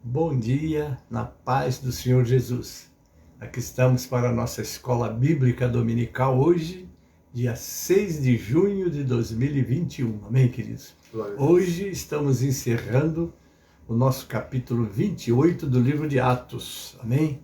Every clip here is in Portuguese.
Bom dia, na paz do Senhor Jesus. Aqui estamos para a nossa escola bíblica dominical hoje, dia 6 de junho de 2021. Amém, queridos? Hoje estamos encerrando o nosso capítulo 28 do livro de Atos. Amém?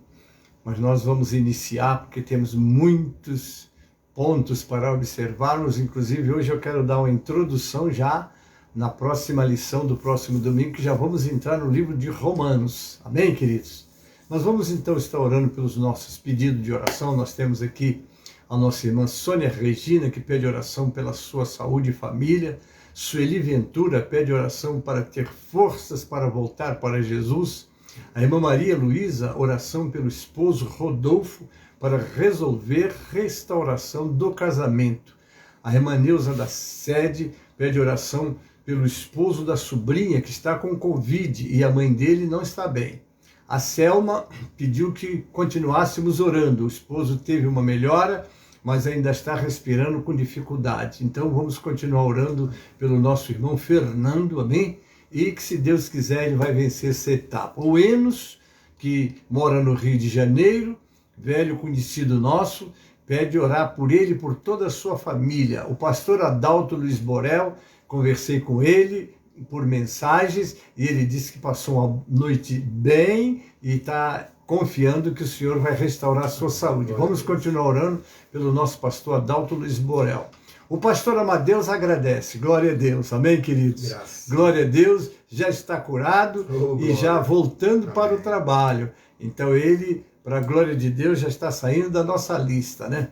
Mas nós vamos iniciar porque temos muitos pontos para observarmos. Inclusive, hoje eu quero dar uma introdução já na próxima lição do próximo domingo, que já vamos entrar no livro de Romanos. Amém, queridos? Nós vamos então estar orando pelos nossos pedidos de oração. Nós temos aqui a nossa irmã Sônia Regina, que pede oração pela sua saúde e família. Sueli Ventura pede oração para ter forças para voltar para Jesus. A irmã Maria Luísa, oração pelo esposo Rodolfo para resolver restauração do casamento. A irmã Neuza da Sede pede oração pelo esposo da sobrinha que está com Covid e a mãe dele não está bem. A Selma pediu que continuássemos orando. O esposo teve uma melhora, mas ainda está respirando com dificuldade. Então vamos continuar orando pelo nosso irmão Fernando, amém? E que, se Deus quiser, ele vai vencer essa etapa. O Enos, que mora no Rio de Janeiro, velho conhecido nosso, pede orar por ele e por toda a sua família. O pastor Adalto Luiz Borel, conversei com ele por mensagens e ele disse que passou uma noite bem e está confiando que o Senhor vai restaurar a sua saúde. Vamos continuar orando pelo nosso pastor Adalto Luiz Borel. O pastor Amadeus agradece. Glória a Deus. Amém, queridos? Graças. Glória a Deus. Já está curado e já voltando para o trabalho. Então ele, para a glória de Deus, já está saindo da nossa lista, né?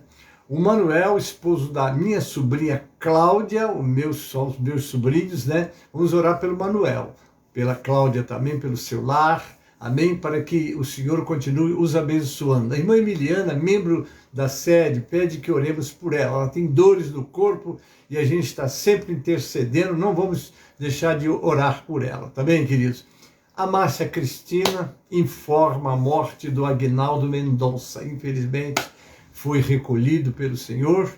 O Manuel, esposo da minha sobrinha Cláudia, os meus sobrinhos, né? Vamos orar pelo Manuel, pela Cláudia também, pelo seu lar, amém? Para que o Senhor continue os abençoando. A irmã Emiliana, membro da sede, pede que oremos por ela. Ela tem dores no corpo e a gente está sempre intercedendo, não vamos deixar de orar por ela, tá bem, queridos? A Márcia Cristina informa a morte do Aguinaldo Mendonça, infelizmente foi recolhido pelo Senhor,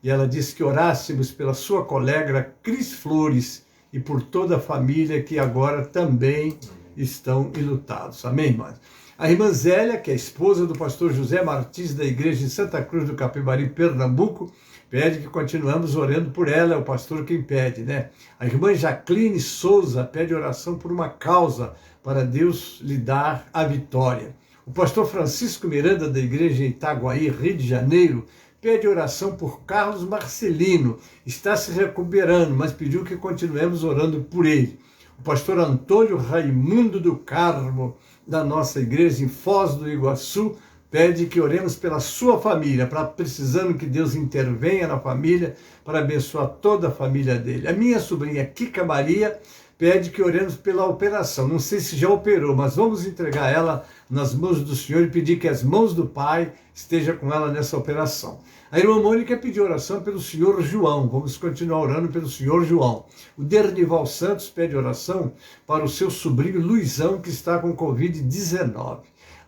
e ela disse que orássemos pela sua colega Cris Flores e por toda a família que agora também estão enlutados. Amém, irmãs? A irmã Zélia, que é esposa do pastor José Martins da igreja de Santa Cruz do Capibari, Pernambuco, pede que continuamos orando por ela, é o pastor quem pede, né? A irmã Jacqueline Souza pede oração por uma causa para Deus lhe dar a vitória. O pastor Francisco Miranda, da igreja em Itaguaí, Rio de Janeiro, pede oração por Carlos Marcelino. Está se recuperando, mas pediu que continuemos orando por ele. O pastor Antônio Raimundo do Carmo, da nossa igreja em Foz do Iguaçu, pede que oremos pela sua família, precisando que Deus intervenha na família, para abençoar toda a família dele. A minha sobrinha Kika Maria pede que oremos pela operação. Não sei se já operou, mas vamos entregar ela nas mãos do Senhor e pedir que as mãos do Pai estejam com ela nessa operação. A irmã Mônica pediu oração pelo senhor João. Vamos continuar orando pelo senhor João. O Dernival Santos pede oração para o seu sobrinho Luizão, que está com Covid-19.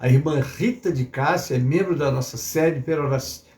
A irmã Rita de Cássia, membro da nossa sede,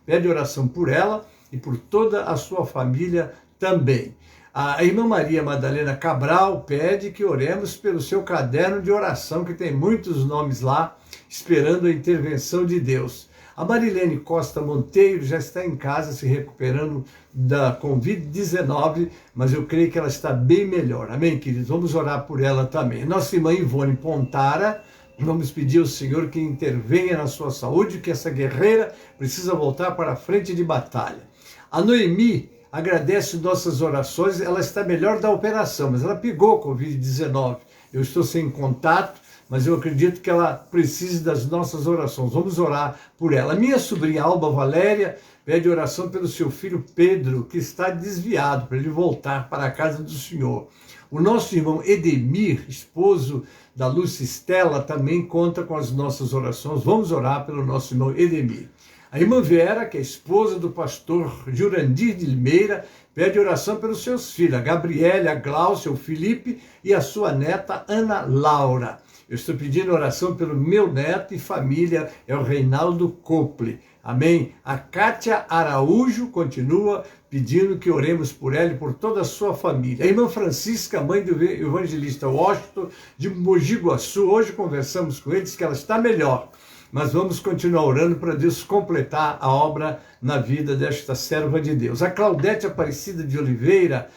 pede oração por ela e por toda a sua família também. A irmã Maria Madalena Cabral pede que oremos pelo seu caderno de oração, que tem muitos nomes lá, esperando a intervenção de Deus. A Marilene Costa Monteiro já está em casa se recuperando da Covid-19, mas eu creio que ela está bem melhor. Amém, queridos? Vamos orar por ela também. Nossa irmã Ivone Pontara, vamos pedir ao Senhor que intervenha na sua saúde, que essa guerreira precisa voltar para a frente de batalha. A Noemi agradece nossas orações, ela está melhor da operação, mas ela pegou Covid-19. Eu estou sem contato, mas eu acredito que ela precisa das nossas orações. Vamos orar por ela. A minha sobrinha Alba Valéria pede oração pelo seu filho Pedro, que está desviado, para ele voltar para a casa do Senhor. O nosso irmão Edemir, esposo da Lúcia Estela, também conta com as nossas orações. Vamos orar pelo nosso irmão Edemir. A irmã Vera, que é esposa do pastor Jurandir de Limeira, pede oração pelos seus filhos, a Gabriela, a Glaucia, o Felipe e a sua neta Ana Laura. Eu estou pedindo oração pelo meu neto e família, é o Reinaldo Cople. Amém? A Kátia Araújo continua pedindo que oremos por ela e por toda a sua família. A irmã Francisca, mãe do evangelista Washington, de Mogi Guaçu, hoje conversamos com eles que ela está melhor, mas vamos continuar orando para Deus completar a obra na vida desta serva de Deus. A Claudete Aparecida de Oliveira,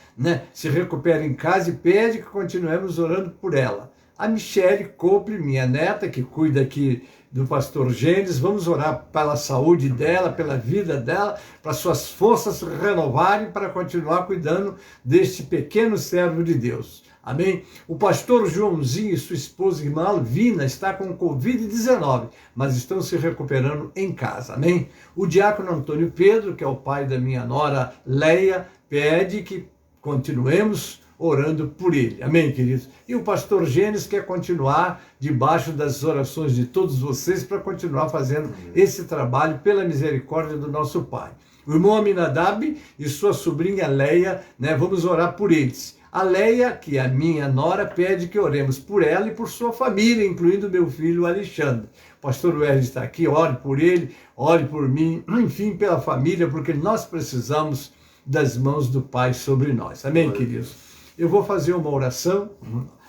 se recupera em casa e pede que continuemos orando por ela. A Michele Cople, minha neta, que cuida aqui do pastor Gênesis, vamos orar pela saúde dela, pela vida dela, para suas forças se renovarem, para continuar cuidando deste pequeno servo de Deus. Amém? O pastor Joãozinho e sua esposa irmã Alvina está com Covid-19, mas estão se recuperando em casa. Amém? O diácono Antônio Pedro, que é o pai da minha nora Leia, pede que continuemos orando por ele. Amém, queridos? E o pastor Gênesis quer continuar debaixo das orações de todos vocês para continuar fazendo esse trabalho pela misericórdia do nosso Pai. O irmão Aminadab e sua sobrinha Leia, vamos orar por eles. A Leia, que é a minha nora, pede que oremos por ela e por sua família, incluindo meu filho Alexandre. O pastor Wesley está aqui, ore por ele, ore por mim, enfim, pela família, porque nós precisamos das mãos do Pai sobre nós. Amém, queridos? Eu vou fazer uma oração,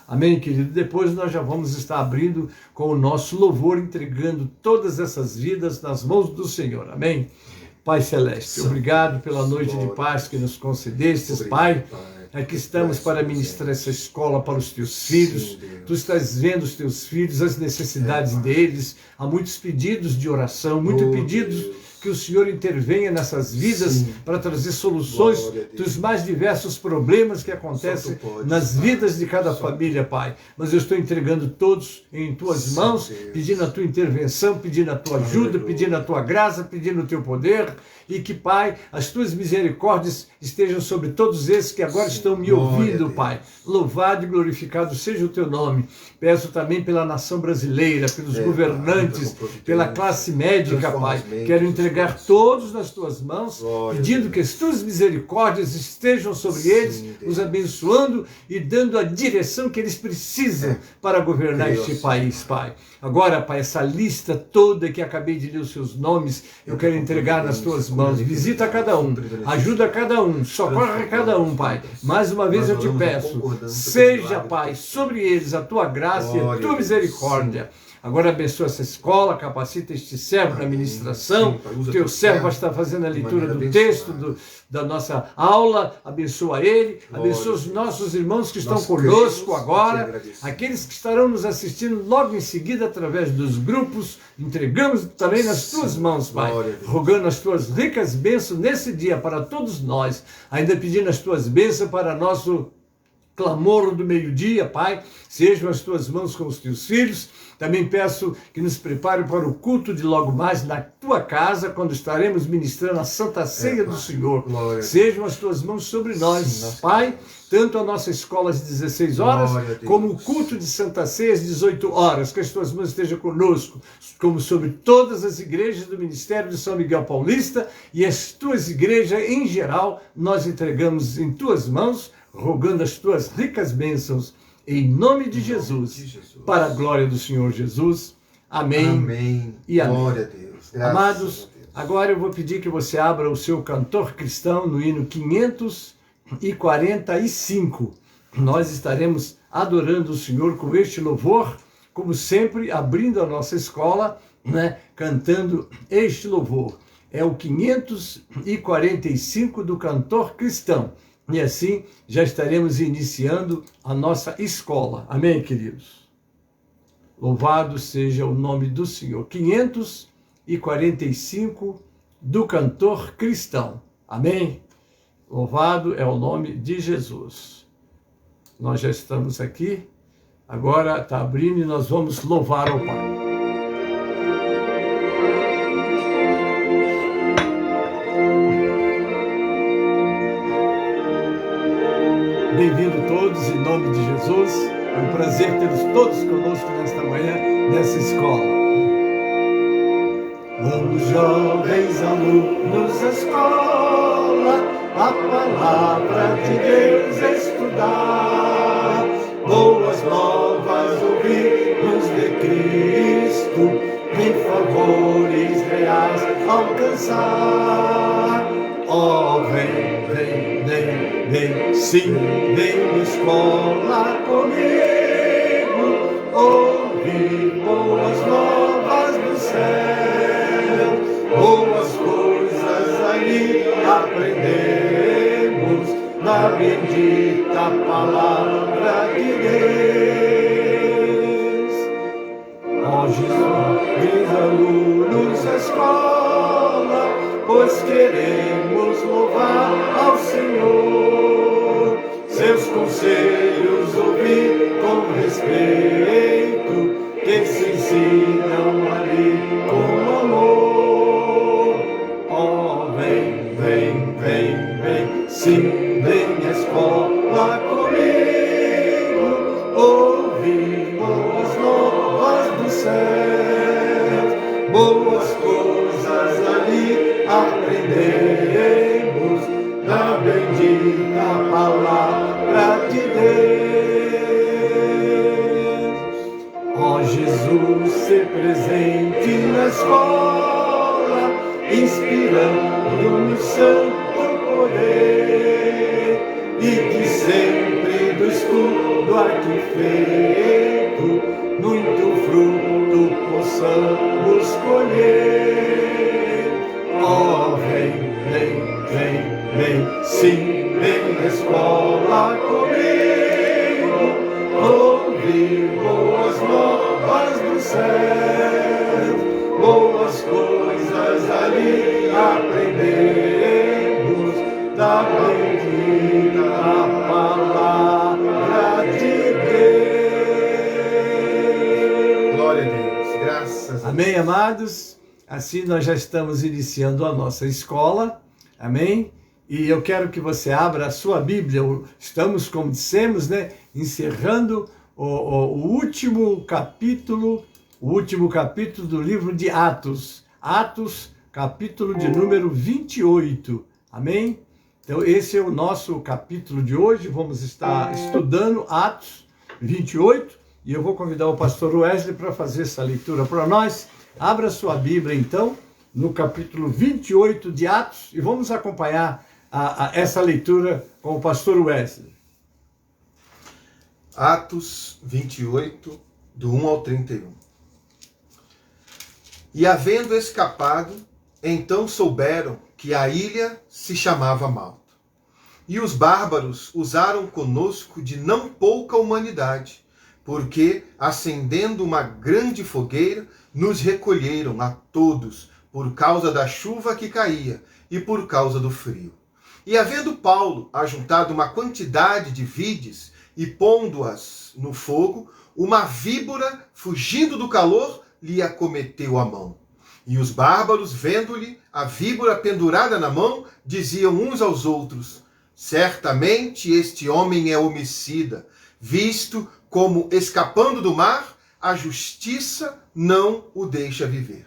amém, querido? Depois nós já vamos estar abrindo com o nosso louvor, entregando todas essas vidas nas mãos do Senhor, amém? Pai Celeste, obrigado pela noite de paz que nos concedestes, Pai. Aqui estamos para ministrar essa escola para os teus filhos. Tu estás vendo os teus filhos, as necessidades deles. Há muitos pedidos de oração, muitos pedidos que o Senhor intervenha nessas vidas para trazer soluções dos mais diversos problemas que acontecem nas vidas de cada família, Pai. Mas eu estou entregando todos em tuas mãos, pedindo a tua intervenção, pedindo a tua ajuda, pedindo a tua graça, pedindo o teu poder, e que, Pai, as tuas misericórdias estejam sobre todos esses que agora estão me ouvindo, Pai. Louvado e glorificado seja o teu nome. Peço também pela nação brasileira, pelos governantes, pela classe médica, Pai. Quero entregar todos nas tuas mãos, pedindo que as tuas misericórdias estejam sobre eles, os abençoando e dando a direção que eles precisam para governar este país, Pai. Agora, Pai, essa lista toda que acabei de ler os seus nomes, eu quero entregar nas tuas mãos. Visita cada um, ajuda cada um, socorre cada um, Pai. Mais uma vez eu te peço, seja, Pai, sobre eles a tua graça e a tua misericórdia. Agora abençoa essa escola, capacita este servo na ministração, o teu servo vai estar fazendo a leitura do texto da nossa aula, abençoa ele, abençoa os nossos irmãos que estão conosco agora, aqueles que estarão nos assistindo logo em seguida através dos grupos, entregamos também nas tuas mãos, Pai, rogando as tuas ricas bênçãos nesse dia para todos nós, ainda pedindo as tuas bênçãos para nosso clamor do meio-dia, Pai, sejam as tuas mãos com os teus filhos. Também peço que nos prepare para o culto de logo mais na tua casa, quando estaremos ministrando a Santa Ceia do Senhor. Sejam as tuas mãos sobre nós, Pai, tanto a nossa escola às 16 horas, como o culto de Santa Ceia às 18 horas. Que as tuas mãos estejam conosco, como sobre todas as igrejas do Ministério de São Miguel Paulista e as tuas igrejas em geral, nós entregamos em tuas mãos, rogando as tuas ricas bênçãos, em nome de Jesus, para a glória do Senhor Jesus. Amém. Amém. E amém. Glória a Deus. Amados, agora eu vou pedir que você abra o seu cantor cristão no hino 545. Nós estaremos adorando o Senhor com este louvor, como sempre, abrindo a nossa escola, cantando este louvor. É o 545 do cantor cristão. E assim já estaremos iniciando a nossa escola. Amém, queridos? Louvado seja o nome do Senhor. 545 do cantor cristão. Amém? Louvado é o nome de Jesus. Nós já estamos aqui. Agora está abrindo e nós vamos louvar ao Pai. Bem-vindo todos, em nome de Jesus. É um prazer tê-los todos conosco nesta manhã, nessa escola. Vamos, jovens alunos, à escola, a palavra de Deus estudar. Boas novas ouvirmos de Cristo, em favores reais. glórias alcançar. Oh, vem, vem, vem, vem, sim, vem escola comigo, ouvir boas novas do céu, boas coisas ali aprendemos na bendita palavra de Deus. Ó Jesus, meus alunos da escola, pois queremos louvar ao Senhor, seus conselhos ouvir com respeito, que se ensinam ali com amor. Oh, vem, vem, vem, vem, sim, vem à escola comigo, ouvir boas novas do céu, boas coisas ali aprenderemos na bendita palavra de Deus. Ó Jesus, ser presente na escola, inspirando no santo poder, e que sempre do estudo aqui feito, muito fruto possamos colher. Oh, vem, vem, vem, vem, sim, vem à escola comigo, ouvir boas novas do céu, boas coisas ali aprendemos da bendita palavra de Deus. Glória a Deus, graças a Deus. Amém, amados? Assim nós já estamos iniciando a nossa escola, amém? E eu quero que você abra a sua Bíblia. Estamos, como dissemos, né, encerrando o último capítulo do livro de Atos. Atos, capítulo de número 28, amém? Então esse é o nosso capítulo de hoje. Vamos estar estudando Atos 28 e eu vou convidar o pastor Wesley para fazer essa leitura para nós. Abra sua Bíblia, então, no capítulo 28 de Atos e vamos acompanhar essa leitura com o pastor Wesley. Atos 28, do 1 ao 31. E havendo escapado, então souberam que a ilha se chamava Malta. E os bárbaros usaram conosco de não pouca humanidade, porque, acendendo uma grande fogueira, nos recolheram a todos, por causa da chuva que caía e por causa do frio. E havendo Paulo ajuntado uma quantidade de vides e pondo-as no fogo, uma víbora, fugindo do calor, lhe acometeu a mão. E os bárbaros, vendo-lhe a víbora pendurada na mão, diziam uns aos outros: certamente este homem é homicida, visto como, escapando do mar, a justiça não o deixa viver.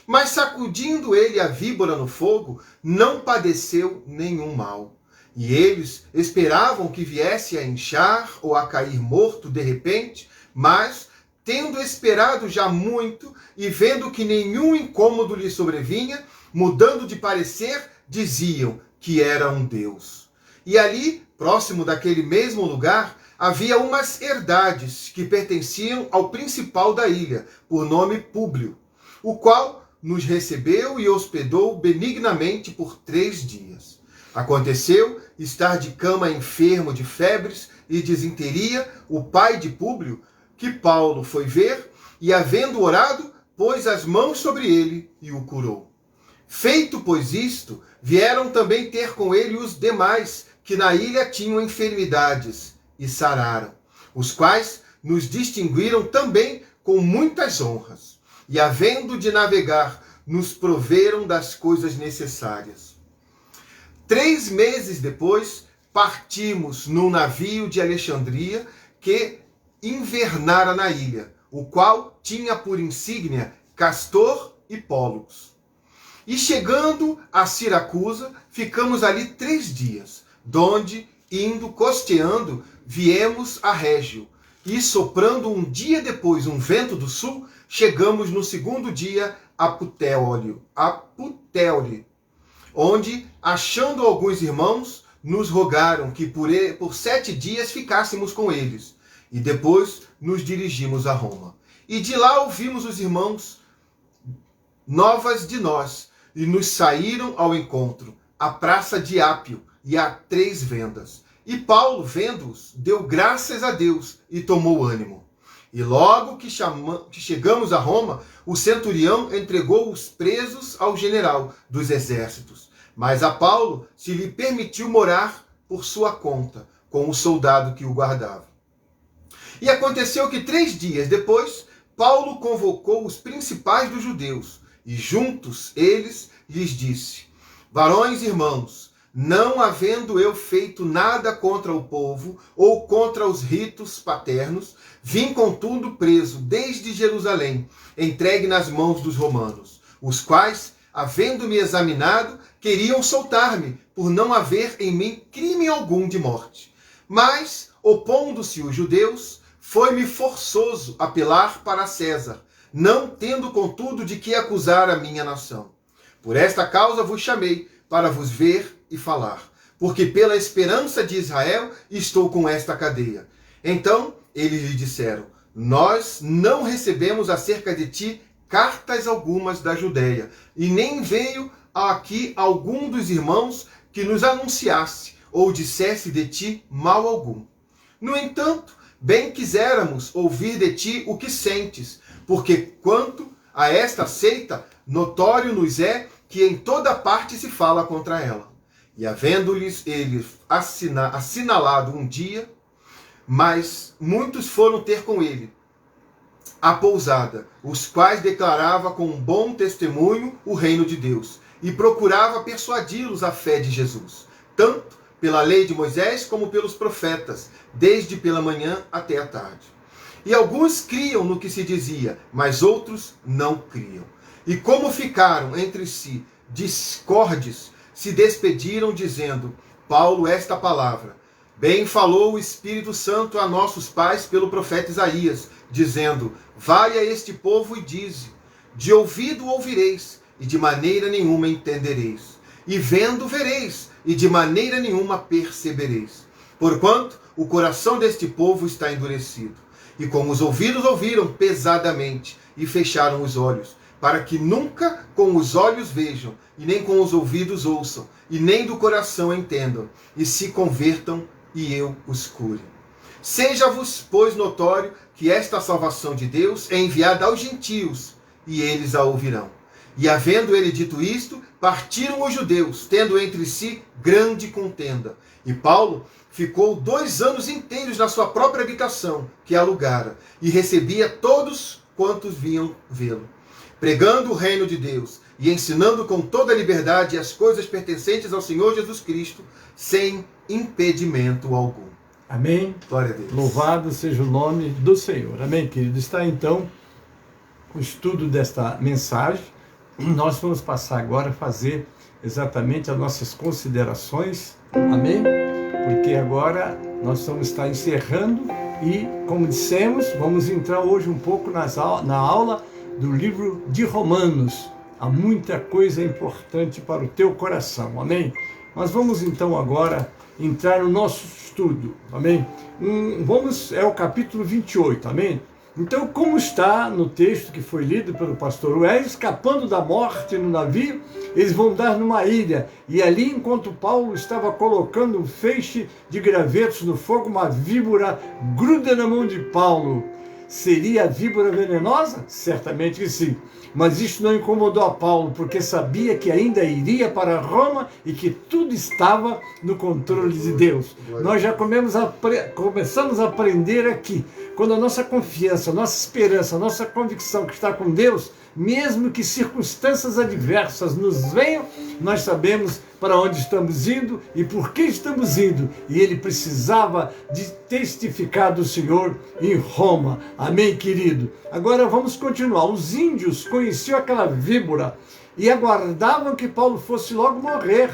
Mas sacudindo ele a víbora no fogo, não padeceu nenhum mal. E eles esperavam que viesse a inchar ou a cair morto de repente, mas, tendo esperado já muito e vendo que nenhum incômodo lhe sobrevinha, mudando de parecer, diziam que era um deus. E ali, próximo daquele mesmo lugar, havia umas herdades que pertenciam ao principal da ilha, por nome Públio, o qual nos recebeu e hospedou benignamente por 3 dias. Aconteceu estar de cama enfermo de febres e disenteria o pai de Públio, que Paulo foi ver, e havendo orado, pôs as mãos sobre ele e o curou. Feito, pois, isto, vieram também ter com ele os demais, que na ilha tinham enfermidades, e sararam, os quais nos distinguiram também com muitas honras, e havendo de navegar, nos proveram das coisas necessárias. 3 meses depois, partimos num navio de Alexandria, que invernara na ilha, o qual tinha por insígnia Castor e Pólux. E chegando a Siracusa, ficamos ali 3 dias, donde, indo costeando, viemos a Régio, e soprando um dia depois um vento do sul, chegamos no segundo dia a Putéoli, onde, achando alguns irmãos, nos rogaram que por 7 dias ficássemos com eles, e depois nos dirigimos a Roma. E de lá ouvimos os irmãos novas de nós, e nos saíram ao encontro, à praça de Ápio e a 3 vendas. E Paulo, vendo-os, deu graças a Deus e tomou ânimo. E logo que chegamos a Roma, o centurião entregou os presos ao general dos exércitos. Mas a Paulo se lhe permitiu morar por sua conta, com o soldado que o guardava. E aconteceu que 3 dias depois, Paulo convocou os principais dos judeus, e juntos eles lhes disse: varões irmãos, não havendo eu feito nada contra o povo ou contra os ritos paternos, vim contudo preso desde Jerusalém, entregue nas mãos dos romanos, os quais, havendo-me examinado, queriam soltar-me, por não haver em mim crime algum de morte. Mas, opondo-se os judeus, foi-me forçoso apelar para César, não tendo contudo de que acusar a minha nação. Por esta causa vos chamei, para vos ver e falar, porque pela esperança de Israel estou com esta cadeia. Então eles lhe disseram: nós não recebemos acerca de ti cartas algumas da Judeia, e nem veio aqui algum dos irmãos que nos anunciasse ou dissesse de ti mal algum. No entanto, bem quiséramos ouvir de ti o que sentes, porque quanto a esta seita, notório nos é que em toda parte se fala contra ela. E havendo-lhes ele assinalado um dia, mas muitos foram ter com ele a pousada, os quais declarava com um bom testemunho o reino de Deus, e procurava persuadi-los à fé de Jesus, tanto pela lei de Moisés como pelos profetas, desde pela manhã até a tarde. E alguns criam no que se dizia, mas outros não criam. E como ficaram entre si discordes, se despediram dizendo: Paulo, esta palavra. Bem falou o Espírito Santo a nossos pais pelo profeta Isaías, dizendo: vai a este povo e dize: de ouvido ouvireis, e de maneira nenhuma entendereis. E vendo vereis, e de maneira nenhuma percebereis. Porquanto o coração deste povo está endurecido. E como os ouvidos ouviram pesadamente, e fecharam os olhos, para que nunca com os olhos vejam, e nem com os ouvidos ouçam, e nem do coração entendam, e se convertam, e eu os cure. Seja-vos, pois, notório que esta salvação de Deus é enviada aos gentios, e eles a ouvirão. E havendo ele dito isto, partiram os judeus, tendo entre si grande contenda. E Paulo ficou 2 anos inteiros na sua própria habitação, que alugara, e recebia todos quantos vinham vê-lo, pregando o reino de Deus e ensinando com toda a liberdade as coisas pertencentes ao Senhor Jesus Cristo, sem impedimento algum. Amém? Glória a Deus. Louvado seja o nome do Senhor. Amém, querido? Está então o estudo desta mensagem. Nós vamos passar agora a fazer exatamente as nossas considerações. Amém? Porque agora nós vamos estar encerrando e, como dissemos, vamos entrar hoje um pouco na aula do livro de Romanos. Há muita coisa importante para o teu coração, amém? Mas vamos então agora entrar no nosso estudo, amém? É o capítulo 28, amém? Então, como está no texto que foi lido pelo pastor Wes, escapando da morte no navio, eles vão dar numa ilha, e ali, enquanto Paulo estava colocando um feixe de gravetos no fogo, uma víbora gruda na mão de Paulo. Seria a víbora venenosa? Certamente que sim. Mas isso não incomodou a Paulo, porque sabia que ainda iria para Roma e que tudo estava no controle de Deus. Nós já começamos a aprender aqui, quando a nossa confiança, a nossa esperança, a nossa convicção que está com Deus, mesmo que circunstâncias adversas nos venham, nós sabemos para onde estamos indo e por que estamos indo. E ele precisava de testificar do Senhor em Roma. Amém, querido? Agora vamos continuar. Os índios conheciam aquela víbora e aguardavam que Paulo fosse logo morrer.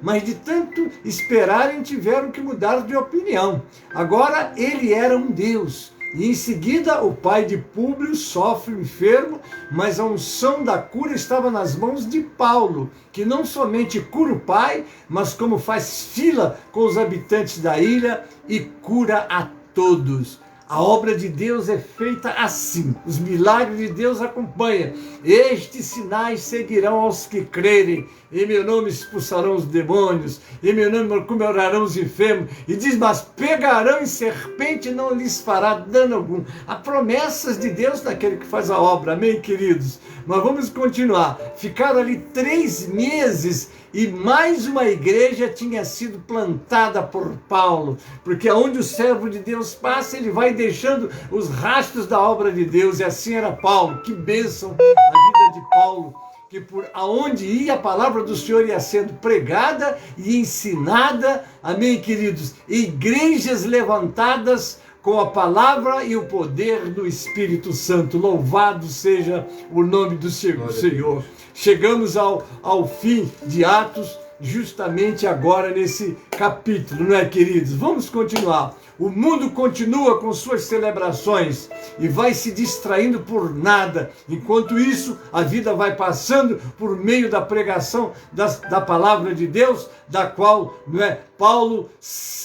Mas de tanto esperarem, tiveram que mudar de opinião. Agora ele era um Deus. E em seguida o pai de Públio sofre o enfermo, mas a unção da cura estava nas mãos de Paulo, que não somente cura o pai, mas como faz fila com os habitantes da ilha e cura a todos. A obra de Deus é feita assim, os milagres de Deus acompanham. Estes sinais seguirão aos que crerem. Em meu nome expulsarão os demônios, em meu nome curarão os enfermos. E diz, mas pegarão em serpente e não lhes fará dano algum. Há promessas de Deus naquele que faz a obra, amém, queridos? Mas vamos continuar. Ficaram ali 3 meses e mais uma igreja tinha sido plantada por Paulo, porque aonde o servo de Deus passa, ele vai deixando os rastros da obra de Deus, e assim era Paulo. Que bênção a vida de Paulo, que por aonde ia a palavra do Senhor ia sendo pregada e ensinada, amém, queridos? Igrejas levantadas com a palavra e o poder do Espírito Santo. Louvado seja o nome do Senhor. Chegamos ao fim de Atos, justamente agora nesse capítulo, não é, queridos? Vamos continuar. O mundo continua com suas celebrações e vai se distraindo por nada. Enquanto isso, a vida vai passando por meio da pregação da palavra de Deus, da qual, não é, Paulo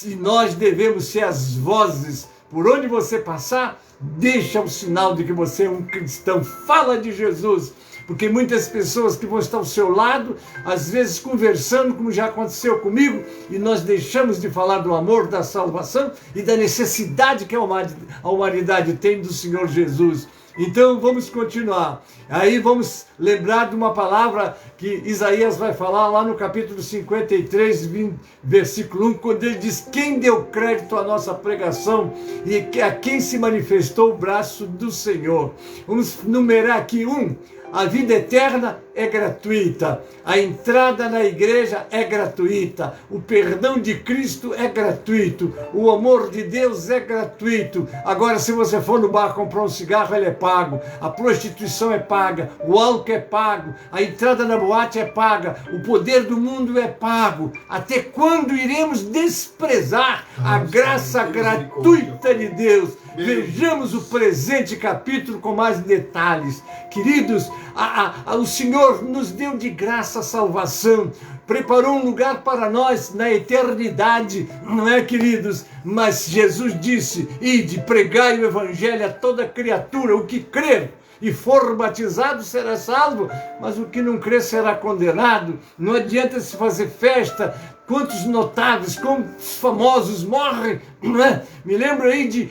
e nós devemos ser as vozes. Por onde você passar, deixa o sinal de que você é um cristão. Fala de Jesus. Porque muitas pessoas que vão estar ao seu lado, às vezes conversando, como já aconteceu comigo, e nós deixamos de falar do amor, da salvação e da necessidade que a humanidade tem do Senhor Jesus. Então vamos continuar. Aí vamos lembrar de uma palavra que Isaías vai falar lá no capítulo 53, versículo 1, quando ele diz: quem deu crédito à nossa pregação e a quem se manifestou o braço do Senhor. Vamos numerar aqui: 1. A vida eterna é gratuita, a entrada na igreja é gratuita, o perdão de Cristo é gratuito, o amor de Deus é gratuito. Agora, se você for no bar comprar um cigarro, ele é pago, a prostituição é paga, o álcool é pago, a entrada na boate é paga, o poder do mundo é pago. Até quando iremos desprezar a graça gratuita de Deus? Vejamos o presente capítulo com mais detalhes. Queridos, o Senhor nos deu de graça a salvação, preparou um lugar para nós na eternidade, não é, queridos? Mas Jesus disse: ide, pregai o evangelho a toda criatura, o que crer e for batizado será salvo, mas o que não crer será condenado. Não adianta se fazer festa. Quantos notáveis, quantos famosos morrem, não é? Me lembro aí de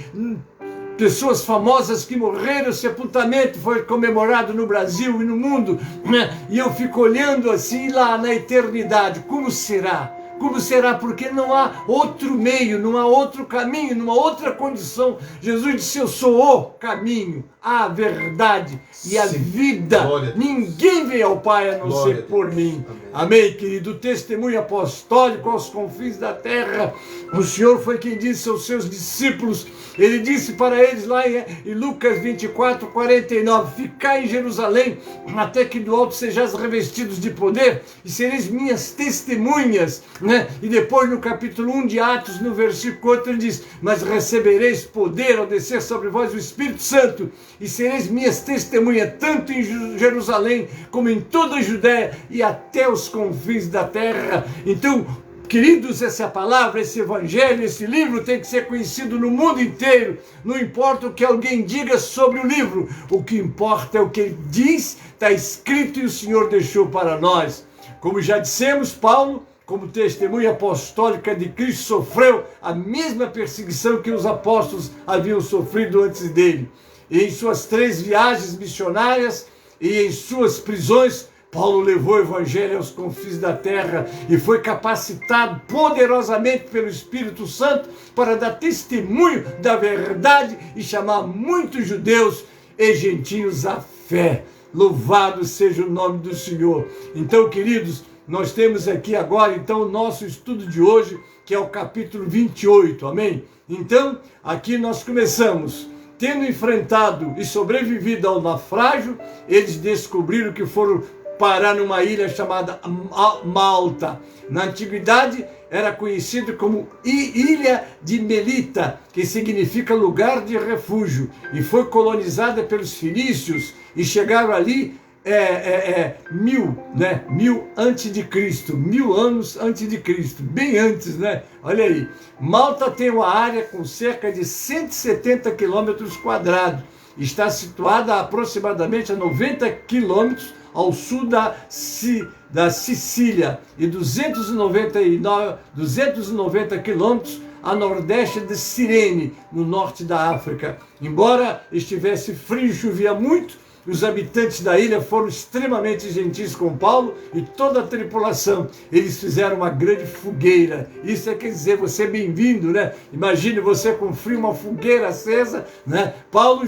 pessoas famosas que morreram, o sepultamento foi comemorado no Brasil e no mundo, né? E eu fico olhando assim lá na eternidade, como será? Como será? Porque não há outro meio, não há outro caminho, não há outra condição. Jesus disse: eu sou o caminho, a verdade e a vida. Ninguém vem ao Pai a não ser por mim. Amém, querido? O testemunho apostólico aos confins da terra. O Senhor foi quem disse aos seus discípulos, ele disse para eles lá em Lucas 24, 49, ficai em Jerusalém, até que do alto sejais revestidos de poder, e sereis minhas testemunhas, né? E depois no capítulo 1 de Atos, no versículo 8, ele diz: mas recebereis poder ao descer sobre vós o Espírito Santo, e sereis minhas testemunhas, tanto em Jerusalém, como em toda a Judéia, e até os confins da terra. Então, queridos, essa palavra, esse evangelho, esse livro tem que ser conhecido no mundo inteiro. Não importa o que alguém diga sobre o livro, o que importa é o que ele diz, está escrito e o Senhor deixou para nós. Como já dissemos, Paulo, como testemunha apostólica de Cristo, sofreu a mesma perseguição que os apóstolos haviam sofrido antes dele. E em suas 3 viagens missionárias e em suas prisões, Paulo levou o evangelho aos confins da terra e foi capacitado poderosamente pelo Espírito Santo para dar testemunho da verdade e chamar muitos judeus e gentios à fé. Louvado seja o nome do Senhor. Então, queridos, nós temos aqui agora então o nosso estudo de hoje, que é o capítulo 28, amém? Então, aqui nós começamos. Tendo enfrentado e sobrevivido ao naufrágio, eles descobriram que foram parar numa ilha chamada Malta. Na antiguidade era conhecido como Ilha de Melita, que significa lugar de refúgio, e foi colonizada pelos fenícios e chegaram ali 1000 antes de Cristo, 1000 anos antes de Cristo, bem antes, né? Olha aí. Malta tem uma área com cerca de 170 quilômetros quadrados. Está situada a aproximadamente a 90 quilômetros ao sul da Sicília e 290 quilômetros a nordeste de Cirene, no norte da África. Embora estivesse frio e chovia muito, os habitantes da ilha foram extremamente gentis com Paulo e toda a tripulação. Eles fizeram uma grande fogueira. Isso quer dizer, você é bem-vindo, né? Imagine você com frio, uma fogueira acesa, né? Paulo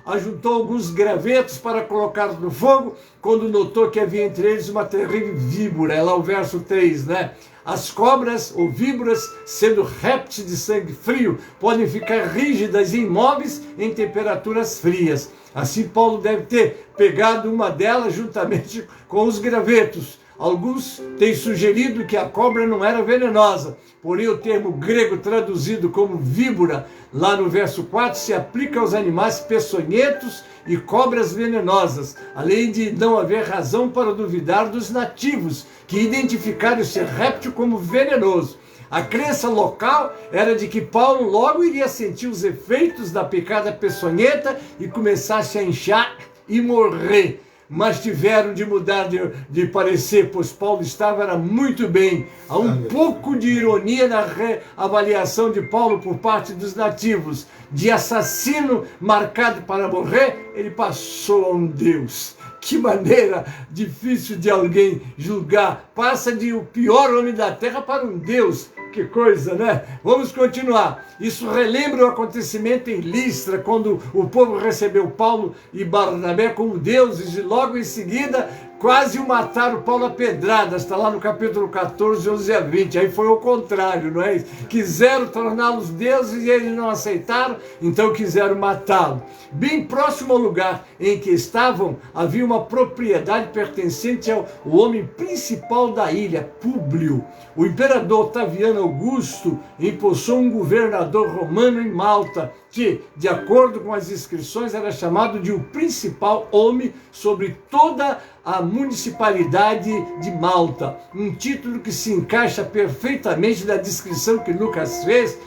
ajuntou alguns gravetos para colocar no fogo, quando notou que havia entre eles uma terrível víbora. É lá o verso 3, né? As cobras ou víboras, sendo répteis de sangue frio, podem ficar rígidas e imóveis em temperaturas frias. Assim, Paulo deve ter pegado uma delas juntamente com os gravetos. Alguns têm sugerido que a cobra não era venenosa, porém o termo grego traduzido como víbora, lá no verso 4, se aplica aos animais peçonhentos e cobras venenosas, além de não haver razão para duvidar dos nativos, que identificaram esse réptil como venenoso. A crença local era de que Paulo logo iria sentir os efeitos da picada peçonhenta e começasse a inchar e morrer. Mas tiveram de mudar de parecer, pois Paulo estava muito bem. Há um pouco de ironia na reavaliação de Paulo por parte dos nativos. De assassino marcado para morrer, ele passou a um Deus. Que maneira difícil de alguém julgar. Passa de o pior homem da terra para um Deus. Que coisa, né? Vamos continuar. Isso relembra o acontecimento em Listra, quando o povo recebeu Paulo e Barnabé como deuses e logo em seguida quase o mataram Paulo a pedradas. Está lá no capítulo 14, 11 a 20. Aí foi o contrário, não é? Quiseram torná-los deuses e eles não aceitaram, então quiseram matá-lo. Bem próximo ao lugar em que estavam, havia uma propriedade pertencente ao homem principal da ilha, Públio. O imperador Otaviano Augusto empossou um governador romano em Malta, que, de acordo com as inscrições, era chamado de o principal homem sobre toda a municipalidade de Malta. Um título que se encaixa perfeitamente na descrição que Lucas fez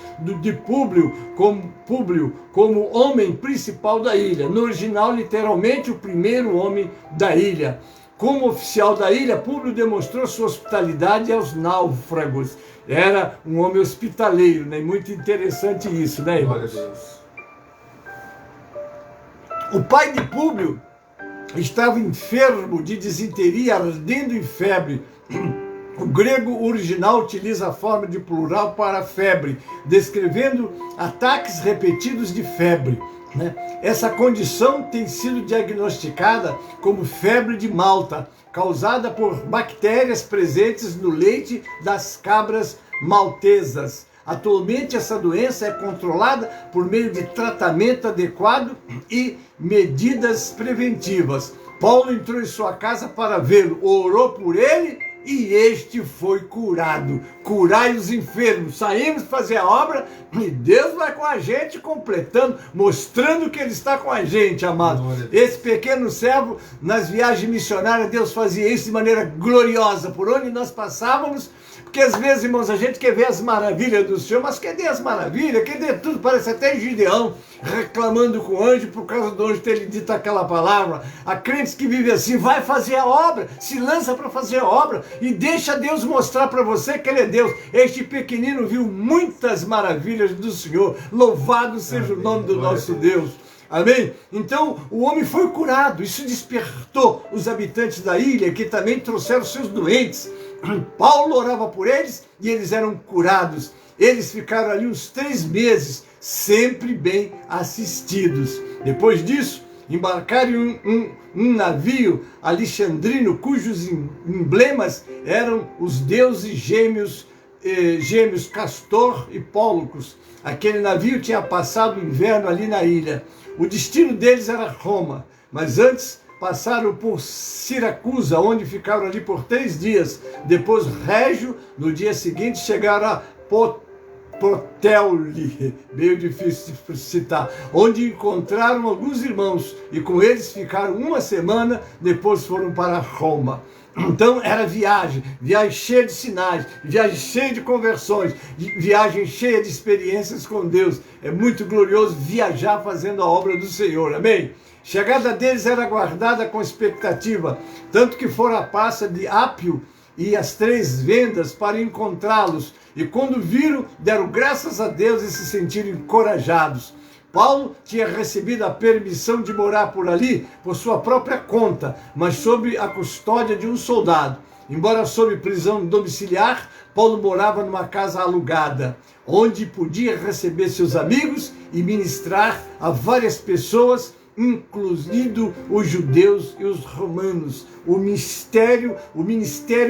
de Públio como homem principal da ilha. No original, literalmente, o primeiro homem da ilha. Como oficial da ilha, Públio demonstrou sua hospitalidade aos náufragos. Era um homem hospitaleiro, né? Muito interessante isso, né, irmãos? O pai de Públio estava enfermo de disenteria, ardendo em febre. O grego original utiliza a forma de plural para febre, descrevendo ataques repetidos de febre. Essa condição tem sido diagnosticada como febre de Malta, causada por bactérias presentes no leite das cabras maltesas. Atualmente, essa doença é controlada por meio de tratamento adequado e medidas preventivas. Paulo entrou em sua casa para vê-lo, orou por ele e este foi curado. Curai os enfermos. Saímos fazer a obra e Deus vai com a gente, completando, mostrando que Ele está com a gente, amado. Esse pequeno servo, nas viagens missionárias, Deus fazia isso de maneira gloriosa. Por onde nós passávamos, porque às vezes, irmãos, a gente quer ver as maravilhas do Senhor, mas cadê as maravilhas? Cadê tudo? Parece até Gideão reclamando com o anjo por causa do anjo ter lhe dito aquela palavra. Há crentes que vivem assim, vai fazer a obra, se lança para fazer a obra e deixa Deus mostrar para você que Ele é Deus. Este pequenino viu muitas maravilhas do Senhor. Louvado seja o nome do nosso Deus. Amém? Então, o homem foi curado. Isso despertou os habitantes da ilha, que também trouxeram seus doentes. Paulo orava por eles e eles eram curados. Eles ficaram ali uns 3 meses, sempre bem assistidos. Depois disso, embarcaram em um navio alexandrino, cujos emblemas eram os deuses gêmeos Castor e Pólux. Aquele navio tinha passado o inverno ali na ilha. O destino deles era Roma, mas antes passaram por Siracusa, onde ficaram ali por 3 dias. Depois Régio, no dia seguinte chegaram a Puteoli, meio difícil de citar, onde encontraram alguns irmãos e com eles ficaram 1 semana, depois foram para Roma. Então era viagem cheia de sinais, viagem cheia de conversões, viagem cheia de experiências com Deus. É muito glorioso viajar fazendo a obra do Senhor, amém? Chegada deles era aguardada com expectativa, tanto que foram à praça de Ápio e as 3 vendas para encontrá-los, e quando viram, deram graças a Deus e se sentiram encorajados. Paulo tinha recebido a permissão de morar por ali por sua própria conta, mas sob a custódia de um soldado. Embora sob prisão domiciliar, Paulo morava numa casa alugada, onde podia receber seus amigos e ministrar a várias pessoas, incluindo os judeus e os romanos. O ministério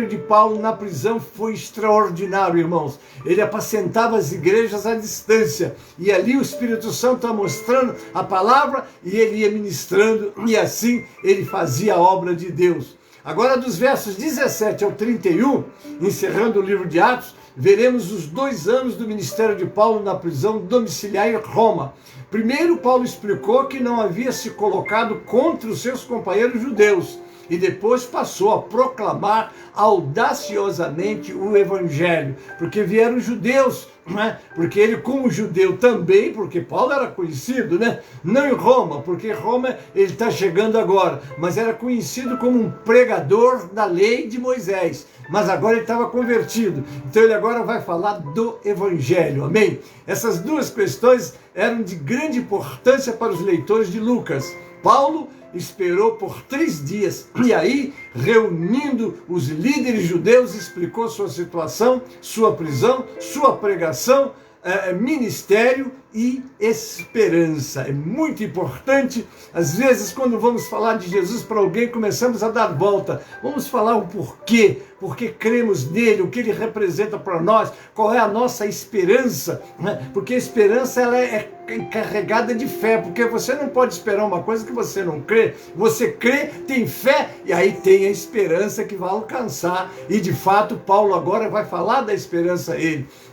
de Paulo na prisão foi extraordinário, irmãos. Ele apacentava as igrejas à distância, e ali o Espírito Santo está mostrando a palavra, e ele ia ministrando, e assim ele fazia a obra de Deus. Agora, dos versos 17 ao 31, encerrando o livro de Atos, veremos os 2 anos do ministério de Paulo na prisão domiciliar em Roma. Primeiro, Paulo explicou que não havia se colocado contra os seus companheiros judeus, e depois passou a proclamar audaciosamente o evangelho, porque vieram judeus, né? Porque ele, como judeu também, porque Paulo era conhecido, né? Não em Roma, porque Roma ele está chegando agora, mas era conhecido como um pregador da lei de Moisés, mas agora ele estava convertido, então ele agora vai falar do evangelho, amém? Essas 2 questões eram de grande importância para os leitores de Lucas. Paulo esperou por 3 dias e aí, reunindo os líderes judeus, explicou sua situação, sua prisão, sua pregação, ministério e esperança. É muito importante. Às vezes, quando vamos falar de Jesus para alguém, começamos a dar volta. Vamos falar o porquê, porque cremos nele, o que ele representa para nós, qual é a nossa esperança, né? Porque a esperança ela é carregada de fé, porque você não pode esperar uma coisa que você não crê. Você crê, tem fé, e aí tem a esperança que vai alcançar. E de fato, Paulo agora vai falar da esperança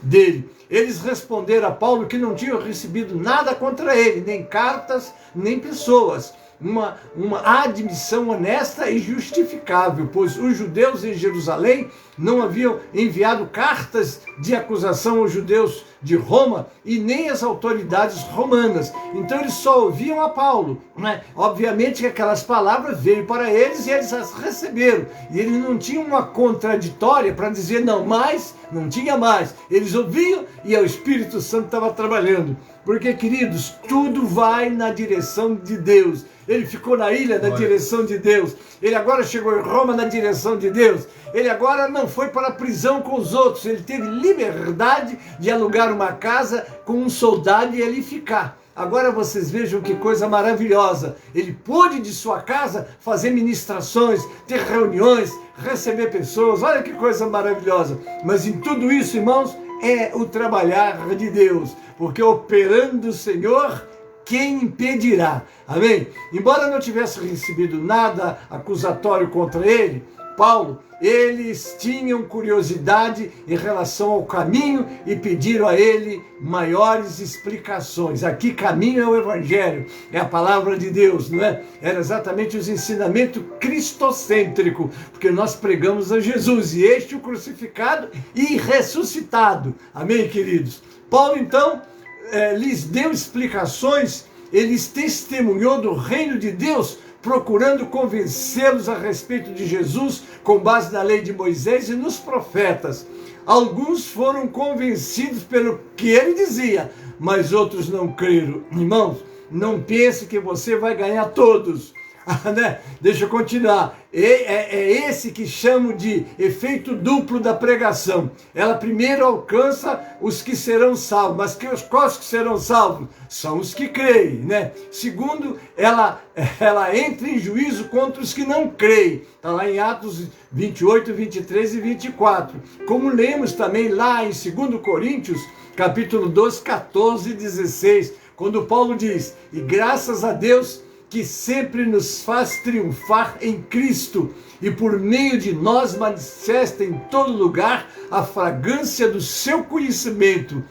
dele. Eles responderam a Paulo que não tinham recebido nada contra ele, nem cartas, nem pessoas. Uma admissão honesta e justificável, pois os judeus em Jerusalém não haviam enviado cartas de acusação aos judeus de Roma e nem às autoridades romanas. Então eles só ouviam a Paulo, né? Obviamente que aquelas palavras veio para eles e eles as receberam. E eles não tinham uma contraditória para dizer não mais, não tinha mais. Eles ouviam e o Espírito Santo estava trabalhando. Porque, queridos, tudo vai na direção de Deus. Ele ficou na ilha na direção de Deus. Ele agora chegou em Roma na direção de Deus. Ele agora não foi para a prisão com os outros. Ele teve liberdade de alugar uma casa com um soldado e ali ficar. Agora vocês vejam que coisa maravilhosa. Ele pôde de sua casa fazer ministrações, ter reuniões, receber pessoas. Olha que coisa maravilhosa. Mas em tudo isso, irmãos, é o trabalhar de Deus. Porque operando o Senhor, quem impedirá? Amém? Embora não tivesse recebido nada acusatório contra ele, Paulo, eles tinham curiosidade em relação ao caminho e pediram a ele maiores explicações. Aqui caminho é o Evangelho, é a palavra de Deus, não é? Era exatamente os ensinamentos cristocêntricos, porque nós pregamos a Jesus e este o crucificado e ressuscitado. Amém, queridos? Paulo, então, lhes deu explicações, eles testemunhou do reino de Deus, procurando convencê-los a respeito de Jesus com base na lei de Moisés e nos profetas. Alguns foram convencidos pelo que ele dizia, mas outros não creram. Irmãos, não pense que você vai ganhar todos. Né? Deixa eu continuar. É esse que chamo de efeito duplo da pregação. Ela primeiro alcança os que serão salvos, mas quais que serão salvos? São os que creem, né? Segundo, ela entra em juízo contra os que não creem. Está lá em Atos 28, 23 e 24. Como lemos também lá em 2 Coríntios, capítulo 12, 14 e 16, quando Paulo diz, e graças a Deus, que sempre nos faz triunfar em Cristo e por meio de nós manifesta em todo lugar a fragrância do seu conhecimento.